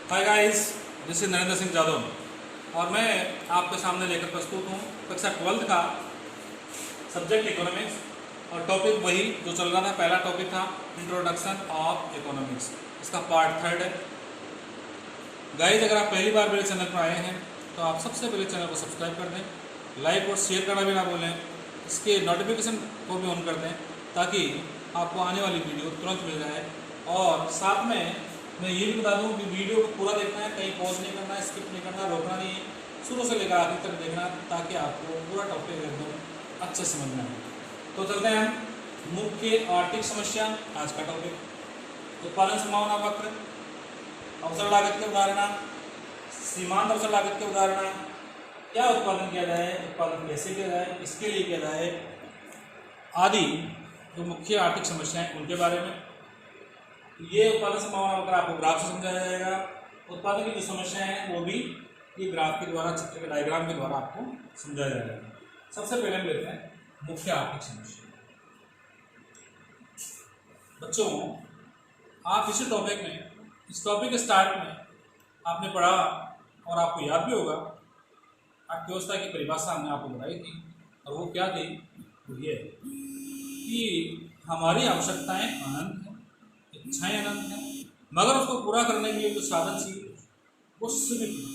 Hi guys, this is Narendra Singh Jadav और मैं आपके सामने लेकर प्रस्तुत हूँ कक्षा 12th का सब्जेक्ट इकोनॉमिक्स। और टॉपिक वही जो चल रहा था, पहला टॉपिक था इंट्रोडक्शन ऑफ इकोनॉमिक्स, इसका पार्ट 3 है। गाइस, अगर आप पहली बार मेरे चैनल पर आए हैं तो आप सबसे पहले चैनल को सब्सक्राइब कर दें, लाइक और शेयर करना भी ना भूलें, इसके नोटिफिकेशन को भी ऑन कर दें ताकि आपको आने वाली वीडियो तुरंत मिल जाए। और साथ में मैं ये भी बता दूं कि वीडियो को पूरा देखना है, कहीं पॉज नहीं करना, स्किप नहीं करना, रोकना नहीं है, शुरू से लेकर आखिर तक देखना ताकि आपको पूरा टॉपिक एकदम अच्छे समझ में आए। तो चलते हैं हम मुख्य आर्थिक समस्या। आज का टॉपिक उत्पादन संभावना वक्र, अवसर लागत के उदाहरण, सीमांत अवसर लागत के उदाहरण, क्या उत्पादन किया जाए, उत्पादन कैसे किया जाए, इसके लिए किया जाए, आदि जो मुख्य आर्थिक समस्याएं उनके बारे में। ये उत्पादन संभावना वक्र आपको ग्राफ से समझाया जाएगा। उत्पादन की जो समस्याएं हैं वो भी ये ग्राफ के द्वारा, चित्र के डायग्राम के द्वारा आपको समझाया जाएगा। सबसे पहले हम लेते हैं मुख्य आर्थिक समस्या। बच्चों, आप इसी टॉपिक में, इस टॉपिक के स्टार्ट में आपने पढ़ा और आपको याद भी होगा, अर्थव्यवस्था की परिभाषा हमने आपको बताई थी और वो क्या थी? वो ये कि हमारी आवश्यकताएं अनंत हैं, इच्छाएं अनंत हैं, मगर उसको पूरा करने के लिए जो साधन चाहिए वो सीमित हैं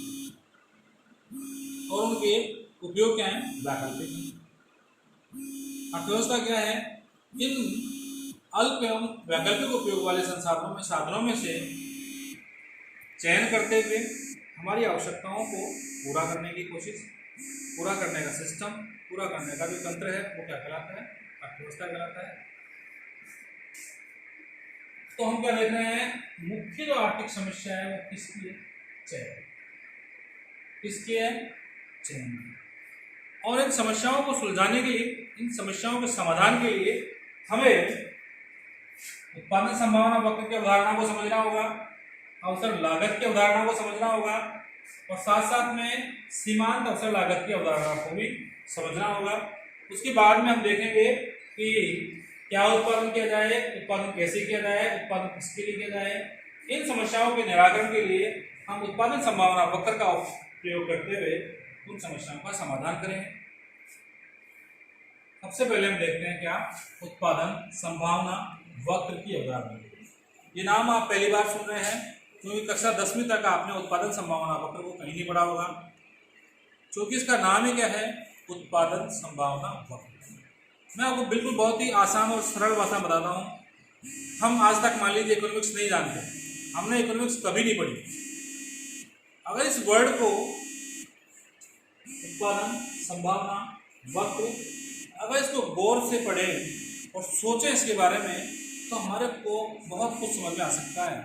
और उनके उपयोग क्या है? वैकल्पिक हैं। अर्थव्यवस्था क्या है? इन अल्प एवं वैकल्पिक उपयोग वाले साधनों में से चयन करते हुए हमारी आवश्यकताओं को पूरा करने की कोशिश, पूरा करने का सिस्टम, पूरा करने का जो तंत्र है वो क्या कहलाता है? अर्थव्यवस्था कहलाता है। तो हम क्या देख रहे हैं? मुख्य जो आर्थिक समस्या है वो किसकी है? चयन। किसकी है? चयन। और इन समस्याओं को सुलझाने के लिए, इन समस्याओं के समाधान के लिए हमें उत्पादन संभावना वक्र के उदाहरणों को समझना होगा, अवसर लागत के उदाहरणों को समझना होगा और साथ साथ में सीमांत अवसर लागत की अवधारणा को भी समझना होगा। उसके बाद में हम देखेंगे कि क्या उत्पादन किया जाए, उत्पादन कैसे किया जाए, उत्पादन किसके लिए किया जाए। इन समस्याओं के निराकरण के लिए हम उत्पादन संभावना वक्र का प्रयोग करते हुए उन समस्याओं का समाधान करेंगे। सबसे पहले हम देखते हैं क्या? उत्पादन संभावना वक्र की अवधारणा। ये नाम आप पहली बार सुन रहे हैं क्योंकि कक्षा 10वीं तक आपने उत्पादन संभावना वक्र को कहीं नहीं पढ़ा होगा, क्योंकि इसका नाम ही क्या है? उत्पादन संभावना वक्र। मैं आपको बिल्कुल बहुत ही आसान और सरल भाषा में बताता हूँ। हम आज तक मान लीजिए इकोनॉमिक्स नहीं जानते, हमने इकोनॉमिक्स कभी नहीं पढ़ी। अगर इस वर्ड को उत्पादन संभावना वक्र, अगर इसको गौर से पढ़ें और सोचें इसके बारे में तो हमारे को बहुत कुछ समझ में आ सकता है।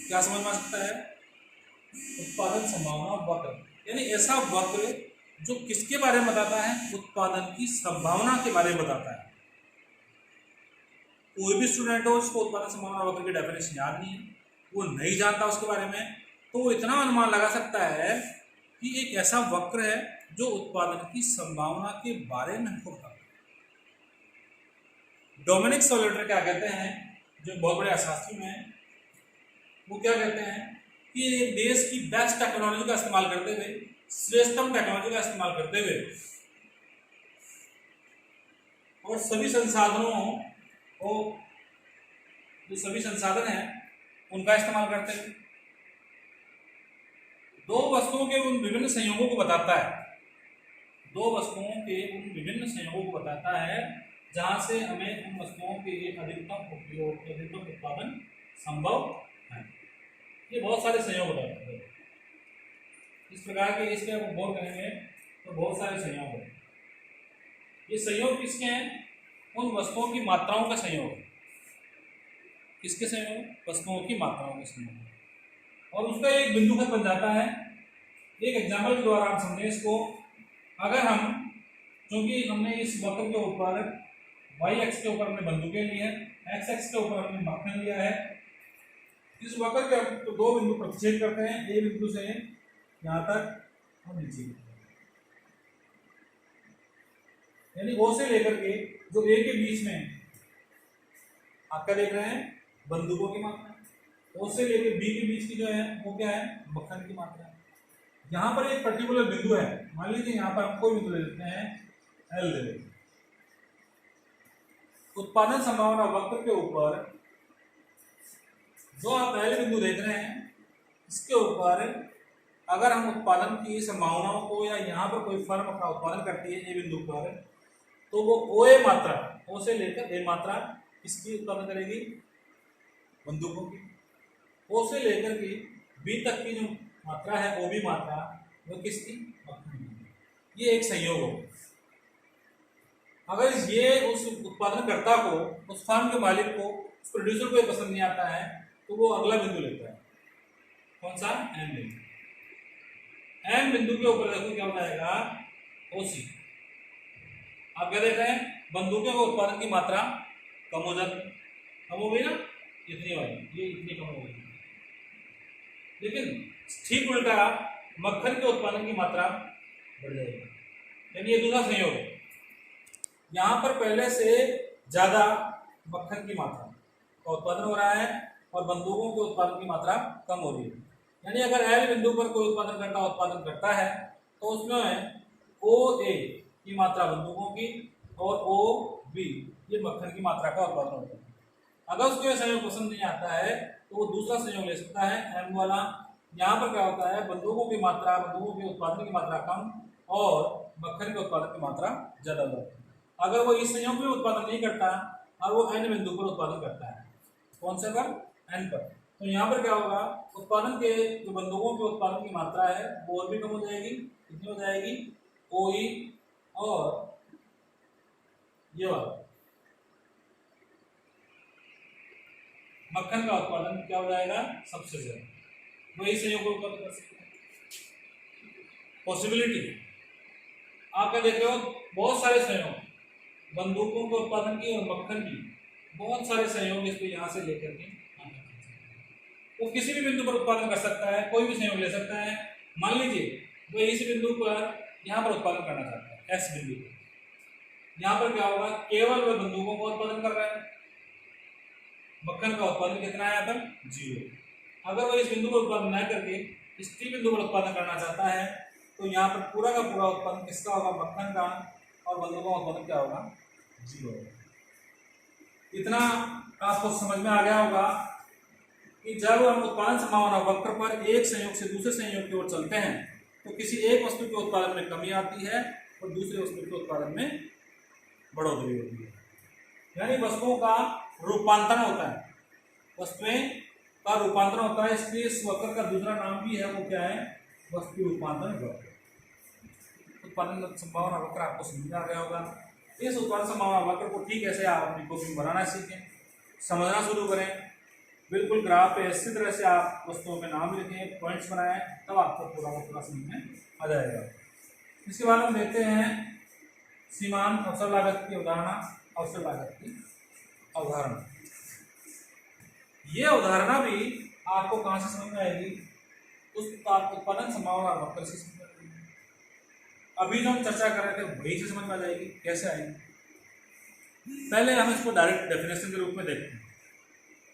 क्या समझ में आ सकता है? उत्पादन संभावना वक्र यानी ऐसा वक्र जो किसके बारे में बताता है? उत्पादन की संभावना के बारे में बताता है। कोई भी स्टूडेंट हो उसको उत्पादन संभावना वक्र की डेफिनेशन याद नहीं है, वो नहीं जानता उसके बारे में, तो वो इतना अनुमान लगा सकता है कि एक ऐसा वक्र है जो उत्पादन की संभावना के बारे में हमको बताता है। डोमिनिक सोलेटर क्या कहते हैं, जो बहुत बड़े अर्थशास्त्री हैं, वो क्या कहते हैं कि देश की बेस्ट टेक्नोलॉजी का इस्तेमाल करते हुए, श्रेष्ठतम टेक्नोलॉजी का इस्तेमाल करते हुए और सभी संसाधनों को, जो सभी संसाधन हैं उनका इस्तेमाल करते हुए दो वस्तुओं के उन विभिन्न संयोगों को बताता है, दो वस्तुओं के उन विभिन्न संयोगों को बताता है जहां से हमें उन वस्तुओं के अधिकतम उपयोग, अधिकतम उत्पादन संभव है। ये बहुत सारे संयोग बताते हैं। इस प्रकार के, इस पर गौर करेंगे तो बहुत सारे संयोग हैं। ये संयोग किसके हैं? उन वस्तुओं की मात्राओं का संयोग है। किसके संयोग? वस्तुओं की मात्राओं के संयोग। और उसका एक बिंदुगत बन जाता है। एक एग्जाम्पल के द्वारा हम समझें इसको। अगर हम, क्योंकि हमने इस वक्र के ऊपर वाई एक्स के ऊपर हमने बंदूकें ली है, एक्स एक्स के ऊपर हमने मक्खन लिया है, इस वक्र के तो दो बिंदु प्रतिच्छेद करते हैं, ए बिंदु से यहाँ तक और नीचे, यानी ओ से लेकर के जो ए के बीच में आप क्या देख रहे हैं? बंदूकों की मात्रा। ओ से लेके बी के बीच की जो है वो क्या है, मक्खन की मात्रा। यहाँ पर एक पर्टिकुलर बिंदु है, मान लीजिए यहाँ पर हम कोई बिंदु ले लेते हैं, एल ले लेते हैं। उत्पादन संभावना वक्र के ऊपर जो आप पहले बिंदु देख रहे हैं, इसके ऊपर अगर हम उत्पादन की संभावनाओं को, या यहाँ पर कोई फर्म अपना उत्पादन करती है ए बिंदु पर, तो वो ओ ए मात्रा, ओ से लेकर ए मात्रा किसकी उत्पादन करेगी, बंदूकों की। ओ से लेकर के बी तक की जो मात्रा है, ओ बी मात्रा, वो किसकी, मक्खन की। ये एक संयोग हो। अगर ये उस उत्पादनकर्ता को, उस फर्म के मालिक को, उस प्रोड्यूसर को ये पसंद नहीं आता है, तो वो अगला बिंदु लेता है, कौन सा, एम बिंदु। एम बिंदु के ऊपर देखो क्या हो जाएगा, ओसी। आप क्या देख रहे हैं, बंदूकों के उत्पादन की मात्रा कम हो जाती, कम हो गई ना, इतनी वाली, ये इतनी कम हो गई। लेकिन ठीक उल्टा मक्खन के उत्पादन की मात्रा बढ़ जाएगी, यानी ये दूसरा संयोग है। यहाँ पर पहले से ज्यादा मक्खन की मात्रा का उत्पादन हो रहा है और बंदूकों के उत्पादन की मात्रा कम हो रही है। यानी अगर एल बिंदु पर कोई उत्पादन करता है, तो उसमें ओ ए की मात्रा बंदूकों की और ओ बी ये मक्खन की मात्रा का उत्पादन होता है। अगर उसको यह संयोग पसंद नहीं आता है, तो वो दूसरा संयोग ले सकता है, एम वाला। यहाँ पर क्या होता है, बंदूकों की मात्रा, बंदूकों के उत्पादन की मात्रा कम और मक्खन के उत्पादन की मात्रा ज्यादा होती है। अगर वो इस संयोग में उत्पादन नहीं करता और वो एन बिंदु पर उत्पादन करता है, कौन से पर, एन पर, तो यहाँ पर क्या होगा, उत्पादन के जो बंदूकों के उत्पादन की मात्रा है वो और भी कम हो जाएगी। कितनी हो जाएगी, ओ ई, और ये वाला मक्खन का उत्पादन क्या हो जाएगा, सबसे ज्यादा। वही संयोग को उत्पादन कर सकते हैं। पॉसिबिलिटी आप क्या देख रहे हो, बहुत सारे संयोग, बंदूकों के उत्पादन की और मक्खन की, बहुत सारे संयोग इसको यहाँ से लेकर के वो किसी भी बिंदु पर उत्पादन कर सकता है, कोई भी संयोग ले सकता है। मान लीजिए वो इस बिंदु पर यहाँ पर उत्पादन करना चाहता है, एक्स बिंदु पर, यहाँ पर क्या होगा, केवल वह बंदूकों का उत्पादन कर रहा है, मक्खन का उत्पादन कितना है यहाँ पर, 0। अगर वो इस बिंदु पर उत्पादन न करके इस टी बिंदु पर उत्पादन करना चाहता है, तो यहाँ पर पूरा का पूरा उत्पादन किसका होगा, मक्खन का, और बंदूकों का उत्पादन क्या होगा, 0 होगा। इतना आपको समझ में आ गया होगा कि जब हम उत्पादन संभावना वक्र पर एक संयोग से दूसरे संयोग की ओर चलते हैं, तो किसी एक वस्तु के उत्पादन में कमी आती है और दूसरे वस्तु के उत्पादन में बढ़ोतरी होती है। यानी वस्तुओं का रूपांतरण होता है, वस्तुएं का रूपांतरण होता है। इसलिए इस वक्र का दूसरा नाम भी है, वो क्या है, वस्तु रूपांतरण वक्र। उत्पादन संभावना वक्र आपको समझ आ गया होगा। इस उत्पादन संभावना वक्र को ठीक ऐसे आप अपनी कॉपी में बनाना सीखें, समझना शुरू करें। बिल्कुल ग्राफ पे इसी तरह से आप वस्तुओं के नाम लिखें, पॉइंट्स बनाएं, तब आपको पूरा समझ में आ जाएगा। इसके बाद हम देखते हैं सीमांत अवसर लागत की अवधारणा, अवसर लागत की अवधारणा। ये अवधारणा भी आपको कहाँ से समझ में आएगी, उस उत्पादन संभावना वक्र से समझ में आएगी। अभी जो हम चर्चा कर रहे थे वही से समझ में आ जाएगी। कैसे आएगी, पहले हम इसको डायरेक्ट डेफिनेशन के रूप में देखते हैं।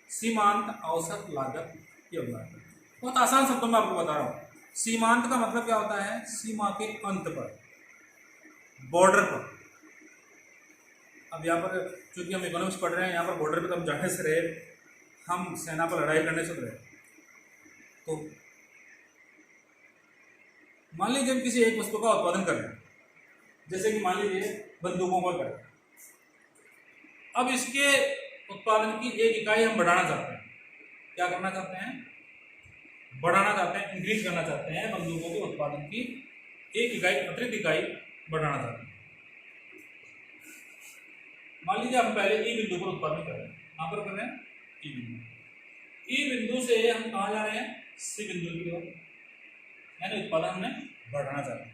सीमांत अवसर लागत की अवधारणा, बहुत आसान शब्दों में आपको बता रहा हूँ। सीमांत का मतलब क्या होता है, सीमा के अंत पर, बॉर्डर पर। अब यहाँ पर चूंकि हम इकोनॉमिक्स पढ़ रहे हैं, यहाँ पर बॉर्डर पे तो हम जाने से रहे, हम सेना पर लड़ाई करने से रहे। तो मान लीजिए हम किसी एक वस्तु का उत्पादन कर रहे हैं, जैसे कि मान लीजिए बंदूकों का कर रहे हैं। अब इसके उत्पादन की एक इकाई हम बढ़ाना चाहते हैं। क्या करना चाहते हैं, बढ़ाना चाहते हैं, इंक्रीज करना चाहते हैं। बंदूकों के उत्पादन की एक इकाई, अतिरिक्त इकाई बढ़ाना चाहते हैं। मान लीजिए हम पहले ई बिंदु पर उत्पादन कर रहे हैं, कहाँ पर कर रहे हैं, ई बिंदु। ई बिंदु से हम कहाँ जा रहे हैं, सी बिंदु की ओर, यानी उत्पादन हमने बढ़ाना चाहते हैं।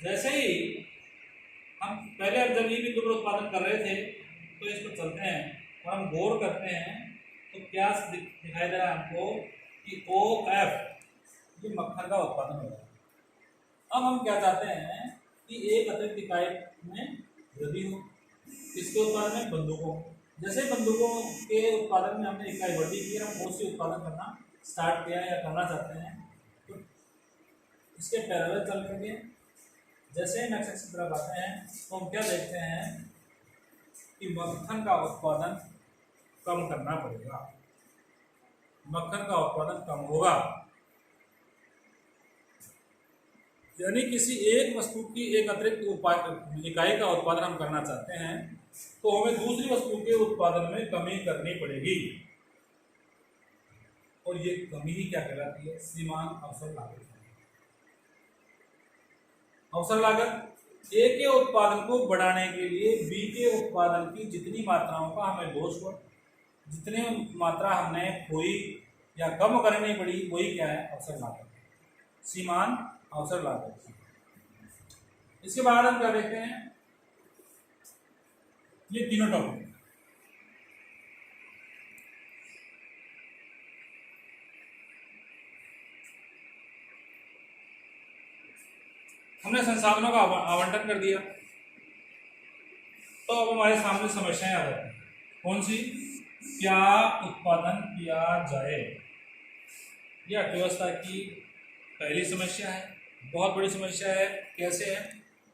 जैसे ही हम पहले जब ई बिंदु पर उत्पादन कर रहे थे, तो इस पर चलते हैं और हम गौर करते हैं, तो क्या दिखाई दे रहा है हमको कि ओ एफ ये मक्खन का उत्पादन हो रहा है। अब हम क्या चाहते हैं कि एक अतिरिक्त इकाई में वृद्धि हो, किसके उत्पादन में, बंदूकों। जैसे बंदूकों के उत्पादन में हमने इकाई बढ़ी की, हम बहुत सी उत्पादन करना स्टार्ट किया या करना चाहते हैं, तो इसके पैरेलल चल करके जैसे हम एक्स की तरफ आते हैं तो हम क्या देखते हैं कि मक्खन का उत्पादन कम करना पड़ेगा, मक्खन का उत्पादन कम होगा। यानी किसी एक वस्तु की एक अतिरिक्त इकाई का उत्पादन हम करना चाहते हैं तो हमें दूसरी वस्तु के उत्पादन में कमी करनी पड़ेगी, और ये कमी ही क्या कहलाती है? सीमांत अवसर लागत। अवसर लागत ए के उत्पादन को बढ़ाने के लिए बी के उत्पादन की जितनी मात्राओं का हमें लॉस हुआ, जितनी मात्रा हमने खोई या कम करनी पड़ी, वही क्या है? अवसर लागत, सीमांत अवसर लागत। इसके बाद हम क्या देखते हैं, ये तीनों टॉपिक हमने संसाधनों का आवंटन कर दिया, तो अब हमारे सामने समस्याएं आ जाती हैं। कौन सी? क्या उत्पादन किया जाए, यह अर्थव्यवस्था की पहली समस्या है, बहुत बड़ी समस्या है। कैसे है?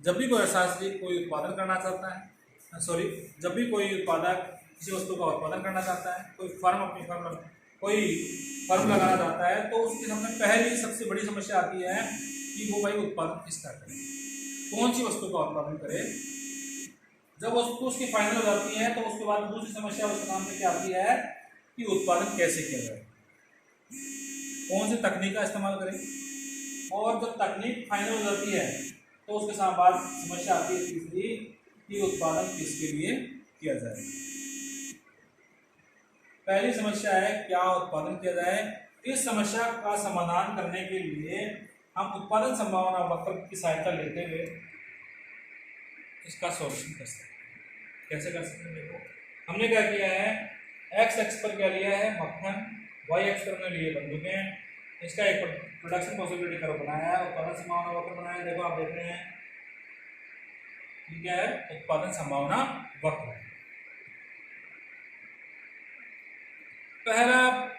जब भी कोई अर्थशास्त्री कोई उत्पादन करना चाहता है, जब भी कोई उत्पादक किसी वस्तु का उत्पादन करना चाहता है, कोई कोई फर्म लगाना चाहता है, तो उसके सामने पहली सबसे बड़ी समस्या आती है कि वो भाई उत्पादन किसका करे, कौन सी वस्तु का उत्पादन करे। जब वस्तु उसकी फाइनल हो जाती है तो उसके बाद दूसरी समस्या उसके सामने क्या आती है कि उत्पादन कैसे किया जाए, कौन सी तकनीक का इस्तेमाल करें। और जब तकनीक फाइनल हो जाती है तो उसके साथ बाद समस्या आती है तीसरी कि उत्पादन किसके लिए किया जाए। पहली समस्या है क्या उत्पादन किया जाए। इस समस्या का समाधान करने के लिए हम उत्पादन संभावना वक्र की सहायता लेते हुए इसका सॉल्यूशन कर सकते हैं। कैसे कर सकते हैं? देखो, हमने क्या किया है, एक्स एक्स पर क्या लिया है? मक्खन। वाई एक्स पर हमने लिए बंदूकें। इसका एक प्रोडक्शन पॉसिबिलिटी कर्व बनाया है, उत्पादन संभावना वक्र बनाया है। देखो आप देख रहे हैं ये क्या है? उत्पादन संभावना वक्र।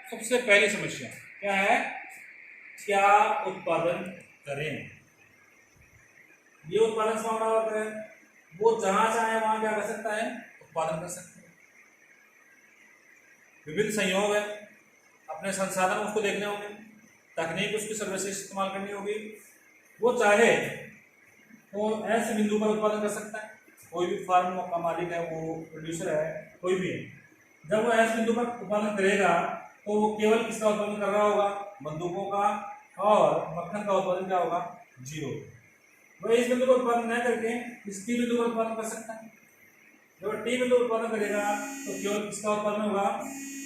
सबसे पहली समस्या क्या है? क्या उत्पादन करें। ये उत्पादन संभावना वक्र है, वो जहां चाहे वहां क्या कर सकता है? उत्पादन कर सकता है। विभिन्न संयोग है, अपने संसाधन उसको देखने होंगे, तकनीक उसकी सर्वश्रेष्ठ इस्तेमाल करनी होगी। वो चाहे तो ऐसे बिंदु पर उत्पादन कर सकता है, कोई भी फर्म का मालिक है, वो प्रोड्यूसर है, कोई भी है। जब वो ऐसे बिंदु पर उत्पादन करेगा तो वो केवल किसका उत्पादन कर रहा होगा? बंदूकों का। और मक्खन का उत्पादन क्या होगा? जीरो। वह इस बिंदु पर उत्पादन न करके इस टी बिंदु पर उत्पादन कर सकता है। जब टी बिंदु उत्पादन करेगा तो केवल किसका उत्पादन होगा?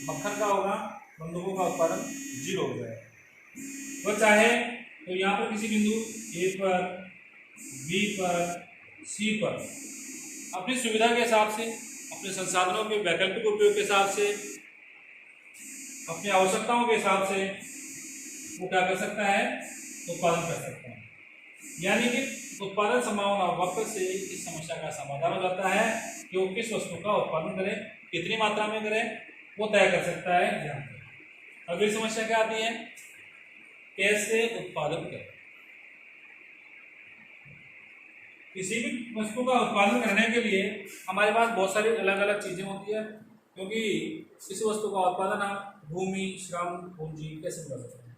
मक्खन का होगा, बंदूकों का उत्पादन जीरो हो जाएगा। वह चाहे तो यहाँ पर किसी बिंदु ए पर, बी पर, सी पर अपनी सुविधा के हिसाब से, अपने संसाधनों के वैकल्पिक उपयोग के हिसाब से, अपनी आवश्यकताओं के हिसाब से वो क्या कर सकता है? उत्पादन कर सकता है। यानी कि उत्पादन संभावना वक्र से इस समस्या का समाधान हो जाता है कि वो किस वस्तु का उत्पादन करें, कितनी मात्रा में करें, वो तय कर सकता है। ध्यान दें। अगली समस्या क्या आती है? कैसे उत्पादन करें। किसी भी वस्तु का उत्पादन करने के लिए हमारे पास बहुत सारी अलग अलग चीजें होती है, क्योंकि किसी वस्तु का उत्पादन हम भूमि, श्रम, पूंजी कैसे कर सकते हैं।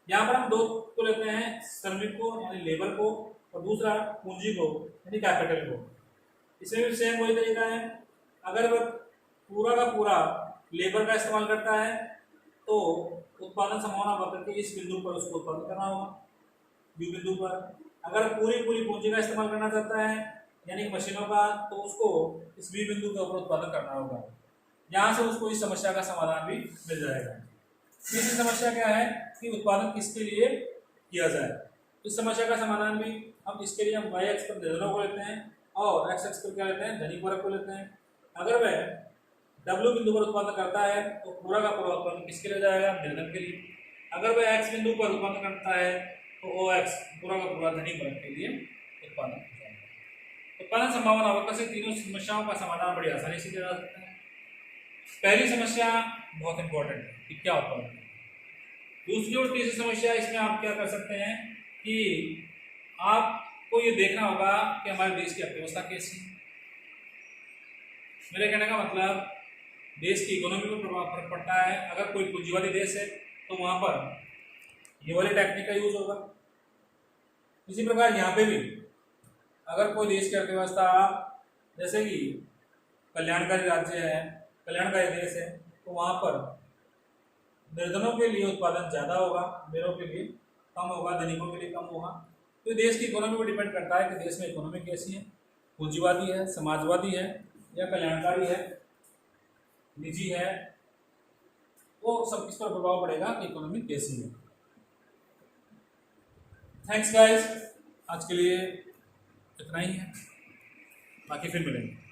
यहाँ पर हम दो को लेते हैं, श्रमिक को यानी लेबर को, और दूसरा पूंजी को यानी कैपिटल को। इसमें भी सेम वही तरीका है। अगर वह पूरा का पूरा लेबर का इस्तेमाल करता है तो उत्पादन संभावना वक्र के इस बिंदु पर उसको उत्पादन करना होगा, बी बिंदु पर। अगर पूरी पूंजी का इस्तेमाल करना चाहता है यानी मशीनों का, तो उसको इस बी बिंदु के ऊपर उत्पादन करना होगा। यहाँ से उसको इस समस्या का समाधान भी मिल जाएगा। तीसरी समस्या क्या है कि उत्पादन किसके लिए किया जाए। इस समस्या का समाधान भी हम इसके लिए हम वाई एक्स पर निर्धनों को लेते हैं और एक्स एक्स पर क्या लेते हैं? धनिक वर्ग को लेते हैं। अगर वह डब्ल्यू बिंदु पर उत्पादन करता है तो पूरा का पूरा उत्पादन किसके लिए जाएगा? निर्धन के लिए। अगर वह एक्स बिंदु पर उत्पादन करता है तो ओ एक्स पूरा का पूरा धनिक वर्ग के लिए उत्पादन हो जाएगा। उत्पादन संभावना वक्र से तीनों समस्याओं का समाधान बड़ी आसानी से किया जा सकता है। पहली समस्या बहुत इंपॉर्टेंट है कि क्या होता है। दूसरी और तीसरी समस्या इसमें आप क्या कर सकते हैं कि आपको ये देखना होगा कि हमारे देश की अर्थव्यवस्था कैसी है। मेरे कहने का मतलब देश की इकोनॉमी पर प्रभाव फर्क पड़ता है। अगर कोई पूंजीवादी देश है तो वहाँ पर ये वाली टेक्निक का यूज होगा। इसी प्रकार यहाँ पे भी अगर कोई देश की अर्थव्यवस्था जैसे कि कल्याणकारी राज्य है, कल्याणकारी देश है, तो वहाँ पर निर्धनों के लिए उत्पादन ज़्यादा होगा, अमीरों के लिए कम होगा, धनिकों के लिए कम होगा। तो देश की इकोनॉमी पर डिपेंड करता है कि देश में इकोनॉमी कैसी है, पूंजीवादी है, समाजवादी है या कल्याणकारी है, निजी है। वो सब किस पर प्रभाव पड़ेगा कि इकोनॉमी कैसी है। थैंक्स गाइस, आज के लिए इतना ही है, बाकी फिर मिलेंगे।